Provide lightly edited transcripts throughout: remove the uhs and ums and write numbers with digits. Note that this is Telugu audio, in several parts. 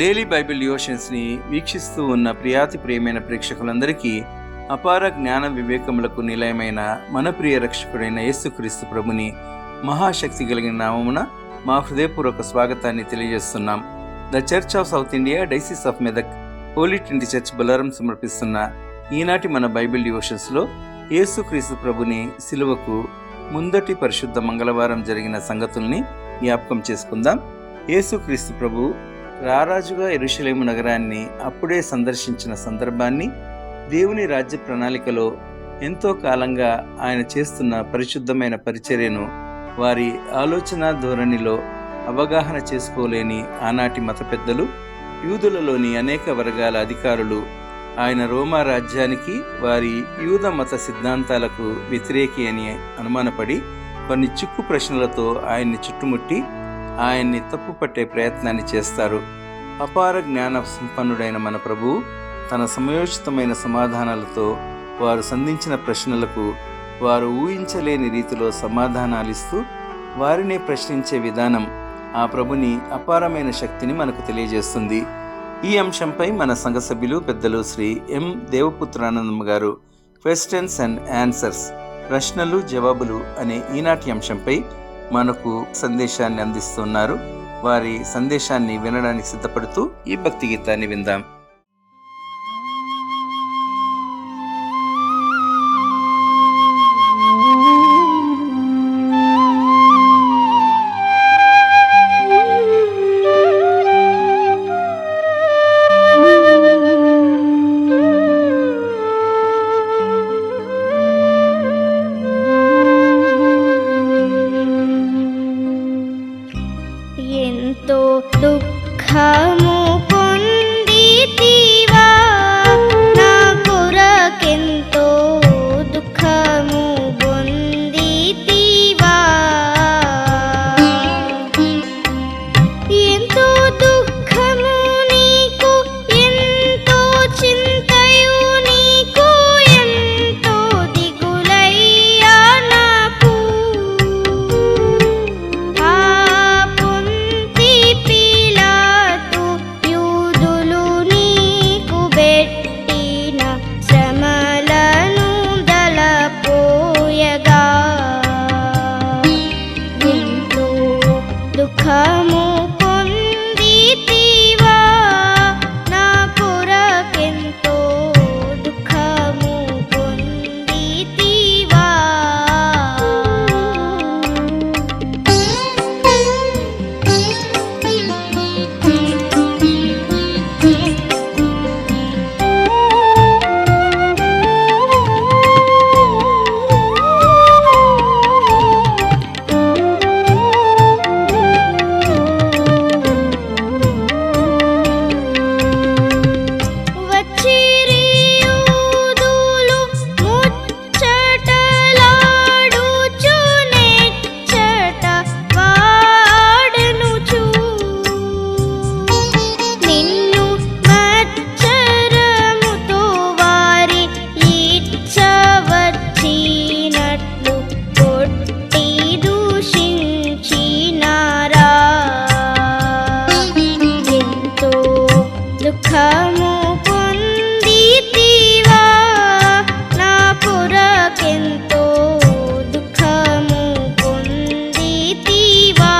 డైలీ బైబిల్ డివోషన్స్ని వీక్షిస్తూ ఉన్న ప్రియమైన ప్రేక్షకులందరికీ అపార జ్ఞాన వివేకములకు నిలయమైన మన ప్రియ రక్షకుడైన యేసుక్రీస్తు ప్రభుని మహాశక్తి కలిగిన నామమున మా హృదయపూర్వక స్వాగతాన్ని తెలియజేస్తున్నాం. The church of South India diocese of Medak holy trinity church Bollaram సమర్పిస్తున్న ఈనాటి మన బైబిల్ డివోషన్స్లో యేసుక్రీస్తు ప్రభుని సిలువకు ముందటి పరిశుద్ధ మంగళవారం జరిగిన సంగతుల్ని జ్ఞాపకం చేసుకుందాం. యేసుక్రీస్తు ప్రభు రారాజుగా యెరూషలేము నగరాన్ని అప్పుడే సందర్శించిన సందర్భాన్ని, దేవుని రాజ్య ప్రణాళికలో ఎంతో కాలంగా ఆయన చేస్తున్న పరిశుద్ధమైన పరిచర్యను వారి ఆలోచన ధోరణిలో అవగాహన చేసుకోలేని ఆనాటి మత పెద్దలు, యూదులలోని అనేక వర్గాల అధికారులు ఆయన రోమా రాజ్యానికి, వారి యూద మత సిద్ధాంతాలకు వ్యతిరేకి అని అనుమానపడి కొన్ని చిక్కు ప్రశ్నలతో ఆయన్ని చుట్టుముట్టి ఆయన్ని తప్పుపట్టే ప్రయత్నాన్ని చేస్తారు. అపార జ్ఞాన సంపన్నుడైన మన ప్రభువు తన సమయోచితమైన సమాధానాలతో వారు సంధించిన ప్రశ్నలకు వారు ఊహించలేని రీతిలో సమాధానాలిస్తూ వారినే ప్రశ్నించే విధానం ఆ ప్రభుని అపారమైన శక్తిని మనకు తెలియజేస్తుంది. ఈ అంశంపై మన సంఘ సభ్యులు పెద్దలు శ్రీ ఎం దేవపుత్రానందమ్మ గారు క్వశ్చన్స్ అండ్ ఆన్సర్స్, ప్రశ్నలు జవాబులు అనే ఈనాటి అంశంపై మనకు సందేశాన్ని అందిస్తున్నారు. వారి సందేశాన్ని వినడానికి సిద్ధపడుతూ ఈ భక్తి గీతాన్ని విందాం. దుఃఖము పొందితివా, నా కొరకెంతో దుఃఖము పొందితివా, ఎంతో దుఃఖము నీకు, ఎంతో చింతయు నీకు, ఎంతో దిగులయ్యా నాకు. దుఃఖము పొందితివా, నా కొరకెంతో దుఃఖము పొందితివా. దుఃఖము పొందితివా, నా కొరకెంతో దుఃఖము పొందితివా.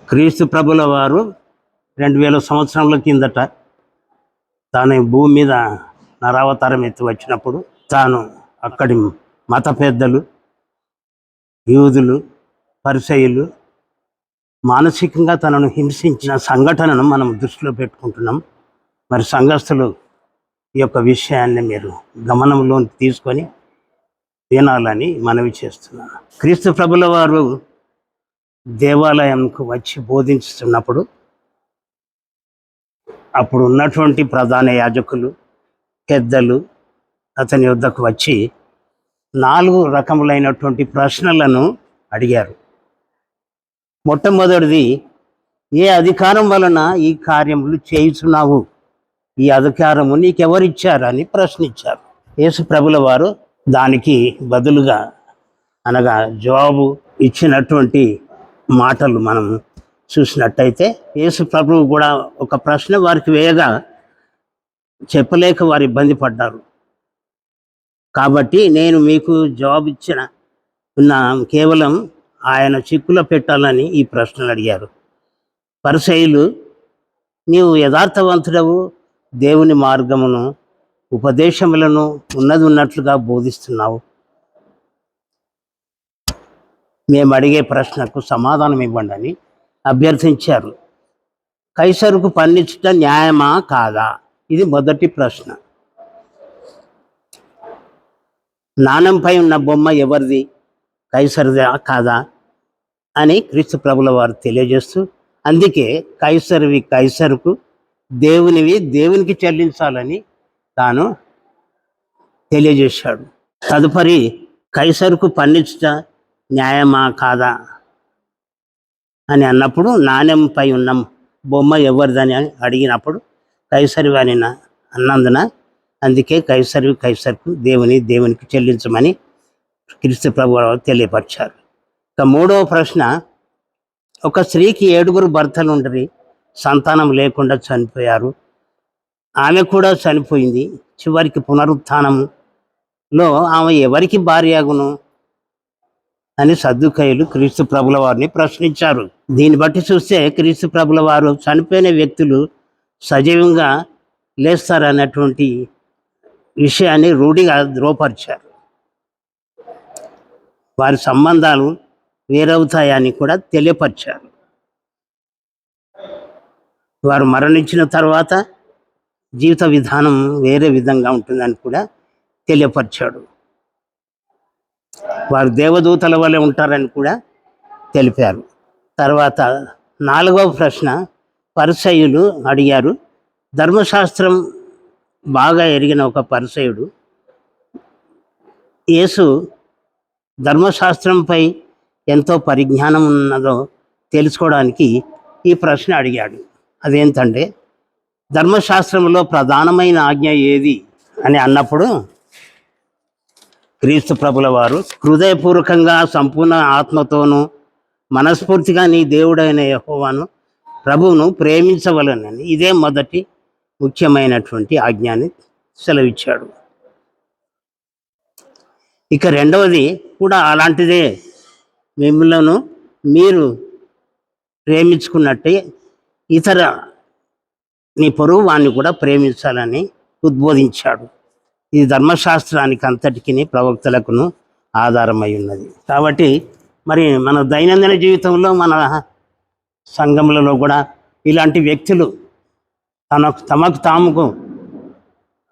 క్రీస్తు ప్రభుల వారు 2000 సంవత్సరాల కిందట తాను భూమి మీద నరావతారం ఎత్తి వచ్చినప్పుడు తాను అక్కడి మత పెద్దలు, యూదులు, పరిసయ్యులు మానసికంగా తనను హింసించిన సంఘటనను మనం దృష్టిలో పెట్టుకుంటున్నాం. మరి సంఘస్థులు ఈ యొక్క విషయాన్ని మీరు గమనంలోకి తీసుకొని వినాలని మనవి చేస్తున్నాను. క్రీస్తు ప్రభుల వారు దేవాలయంకు వచ్చి బోధించుతున్నప్పుడు అప్పుడు ఉన్నటువంటి ప్రధాన యాజకులు, పెద్దలు అతని వద్దకు వచ్చి 4 రకములైనటువంటి ప్రశ్నలను అడిగారు. మొట్టమొదటిది, ఏ అధికారం వలన ఈ కార్యములు చేయుచున్నావు? ఈ అధికారము నీకెవరిచ్చారని ప్రశ్నించారు. యేసు ప్రభుల వారు దానికి బదులుగా అనగా జవాబు ఇచ్చినటువంటి మాటలు మనం చూసినట్టయితే, యేసు ప్రభువు కూడా ఒక ప్రశ్న వారికి వేయగా చెప్పలేక వారు ఇబ్బంది పడ్డారు. కాబట్టి నేను మీకు జవాబు కేవలం ఆయన చిక్కులో పెట్టాలని ఈ ప్రశ్నలు అడిగారు. పరిసయ్యులు, నీవు యథార్థవంతుడవు, దేవుని మార్గమును ఉపదేశములను ఉన్నట్లుగా బోధిస్తున్నావు. మేము అడిగే ప్రశ్నకు సమాధానం ఇవ్వండి అని అభ్యర్థించారు. కైసరుకు పన్నించుట న్యాయమా కాదా? ఇది మొదటి ప్రశ్న. నాణంపై ఉన్న బొమ్మ ఎవరిది? కైసరుదా కాదా అని క్రీస్తు ప్రభుల వారు తెలియజేస్తూ, అందుకే కైసరువి కైసరుకు, దేవునివి దేవునికి చెల్లించాలని తాను తెలియజేశాడు. తదుపరి, కైసరుకు పన్నించుట న్యాయమా కాదా అని అన్నప్పుడు, నాణ్యంపై ఉన్న బొమ్మ ఎవరిదని అడిగినప్పుడు కైసరివి అని అన్నందున, అందుకే కైసరివి కైసరుకు, దేవునికి చెల్లించమని క్రీస్తు ప్రభువు తెలియపరిచారు. ఇక 3వ ప్రశ్న, ఒక స్త్రీకి 7 భర్తలు ఉండరి, సంతానం లేకుండా చనిపోయారు. ఆమె కూడా చనిపోయింది. చివరికి పునరుత్థానంలో ఆమె ఎవరికి భార్యగును అని సద్దుకయ్యులు క్రీస్తు ప్రభుల వారిని ప్రశ్నించారు. దీన్ని బట్టి చూస్తే క్రీస్తు ప్రభుల వారు చనిపోయిన వ్యక్తులు సజీవంగా లేస్తారన్నటువంటి విషయాన్ని రూఢిగా ధృవపరిచారు. వారి సంబంధాలు వేరవుతాయని కూడా తెలియపరిచారు. వారు మరణించిన తర్వాత జీవిత విధానం వేరే విధంగా ఉంటుందని కూడా తెలియపరిచాడు. వారు దేవదూతల వలె ఉంటారని కూడా తెలిపారు. తర్వాత 4వ ప్రశ్న, పరిసయ్యులు అడిగారు. ధర్మశాస్త్రం బాగా ఎరిగిన ఒక పరిసయ్యుడు యేసు ధర్మశాస్త్రంపై ఎంతో పరిజ్ఞానం ఉన్నదో తెలుసుకోవడానికి ఈ ప్రశ్న అడిగాడు. అదేంటంటే, ధర్మశాస్త్రంలో ప్రధానమైన ఆజ్ఞ ఏది అని అన్నప్పుడు క్రీస్తు ప్రభుల వారు హృదయపూర్వకంగా సంపూర్ణ ఆత్మతోనూ మనస్ఫూర్తిగా నీ దేవుడైన యెహోవాను ప్రభువును ప్రేమించవలనని ఇదే మొదటి ముఖ్యమైనటువంటి ఆజ్ఞని సెలవిచ్చాడు. ఇక 2వది కూడా అలాంటిదే, మిమ్మల్ని మీరు ప్రేమించుకున్నట్టే ఇతర నీ పొరుగు వాణ్ణి కూడా ప్రేమించాలని ఉద్బోధించాడు. ఇది ధర్మశాస్త్రానికి అంతటికి ప్రవక్తలకును ఆధారమై ఉన్నది. కాబట్టి మరి మన దైనందిన జీవితంలో మన సంఘములలో కూడా ఇలాంటి వ్యక్తులు తమకు తాముకు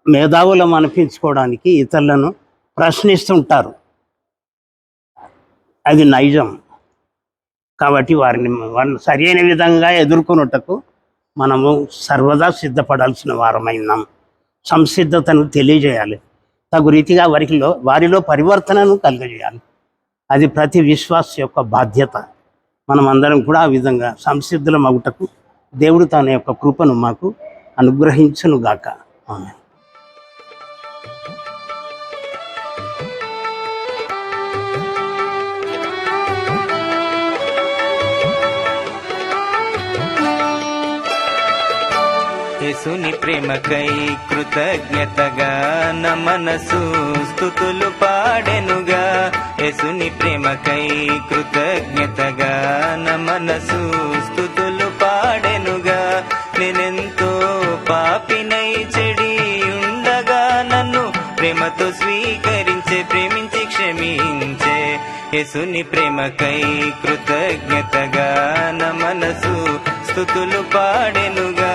మేధావులం అనిపించుకోవడానికి ఇతరులను ప్రశ్నిస్తుంటారు. అది నైజం. కాబట్టి వారిని సరైన విధంగా ఎదుర్కొనుటకు మనము సర్వదా సిద్ధపడాల్సిన వారమైనాం. సంసిద్ధతను తెలియజేయాలి. తగు రీతిగా వారిలో పరివర్తనను కలుగజేయాలి. అది ప్రతి విశ్వాస యొక్క బాధ్యత. మనం అందరం కూడా ఆ విధంగా సంసిద్ధుల మగుటకు దేవుడు తన యొక్క కృపను మాకు అనుగ్రహించునుగాక. ఆమేన్. యేసుని ప్రేమకై కృతజ్ఞతగా నా మనసు స్తుతులు పాడెనుగా. యేసుని ప్రేమకై కృతజ్ఞతగా నా మనసు స్తుతులు పాడెనుగా. నేనెంతో పాపినై చెడి ఉండగా నన్ను ప్రేమతో స్వీకరించే, ప్రేమించి క్షమించే. యేసుని ప్రేమకై కృతజ్ఞతగా నా మనసు స్తుతులు పాడెనుగా.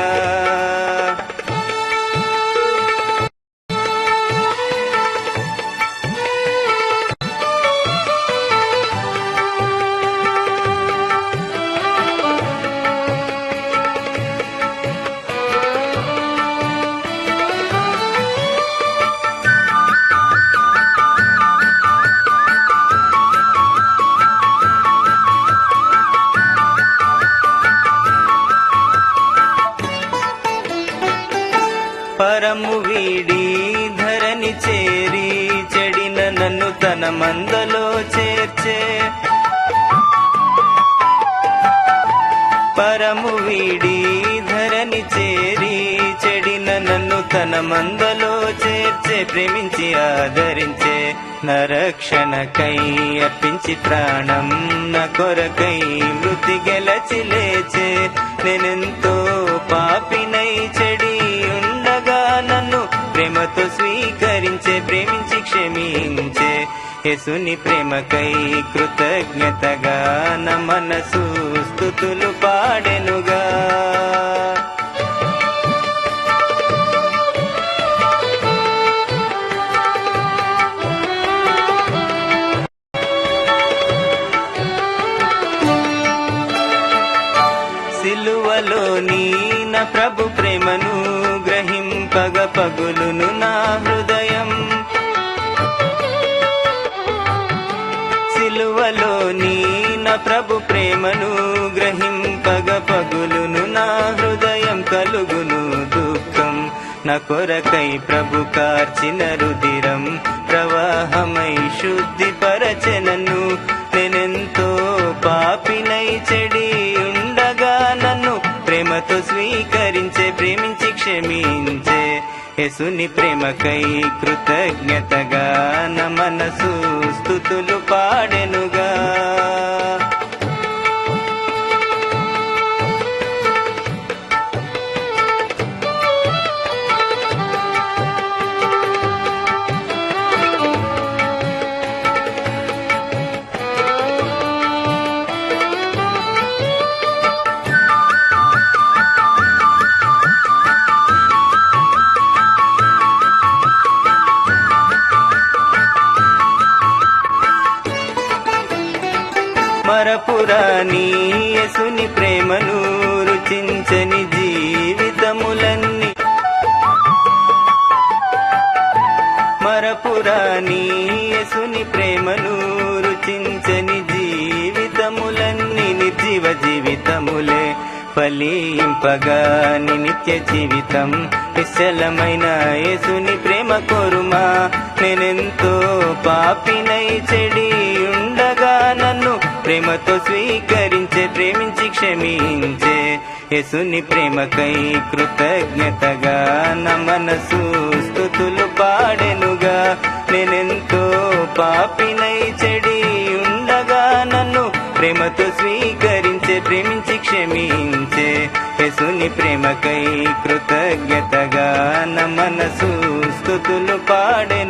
పరము వీడి ధరణి చేరి చెడిన నన్ను తన మందలో చేర్చే. పరము వీడి ధరణి చేరి చెడిన నన్ను తన మందలో చేర్చే, ప్రేమించి ఆదరించే. నా రక్షణకై అర్పించి ప్రాణం నా కొరకై మృతి గెలచి లేచే. నేనెంతో పాపినై చెడి ఉండగా నన్ను ప్రేమతో స్వీకరించే, ప్రేమించి క్షమించే. యేసుని ప్రేమకై కృతజ్ఞతగా నా మనసు స్తుతులు పాడెనుగా. సిలువలోని నా ప్రభు ప్రేమను గ్రహింపగ పగులును నా హృదయం. సిలువలోని నా ప్రభు ప్రేమను గ్రహింపగ పగులును నా హృదయం. కలుగును దుఃఖం నా కొరకై ప్రభు కార్చిన రుధిరం ప్రవాహమై శుద్ధిపరచెనను. నేనెంతో పాపినై చెడి ఉండగా నన్ను ప్రేమతో స్వీకరించే, ప్రేమించి క్షమించే. యేసుని ప్రేమకై కృతజ్ఞతగా నా మనసు స్తుతులు పాడెనుగా. మరపురాని యేసుని ప్రేమను రుచించని జీవితములన్నీ. మరపురాని యేసుని ప్రేమను రుచించని జీవితములన్నీ నిర్జీవ జీవితములే. ఫలింపగా నిత్య జీవితం నిశ్చలమైన యేసుని ప్రేమ కోరుమా. నేనెంతో పాపినై చెడి ఉండగా నన్ను ప్రేమతో స్వీకరించే, ప్రేమించి క్షమించే. యేసుని ప్రేమకై కృతజ్ఞతగా నా మనసు స్తుతులు పాడెనుగా. నేనెంతో పాపినై చెడి ఉండగా నన్ను ప్రేమతో స్వీకరించే, ప్రేమించి క్షమించే. యేసుని ప్రేమకై కృతజ్ఞతగా నా మనసు స్తుతులు పాడెను.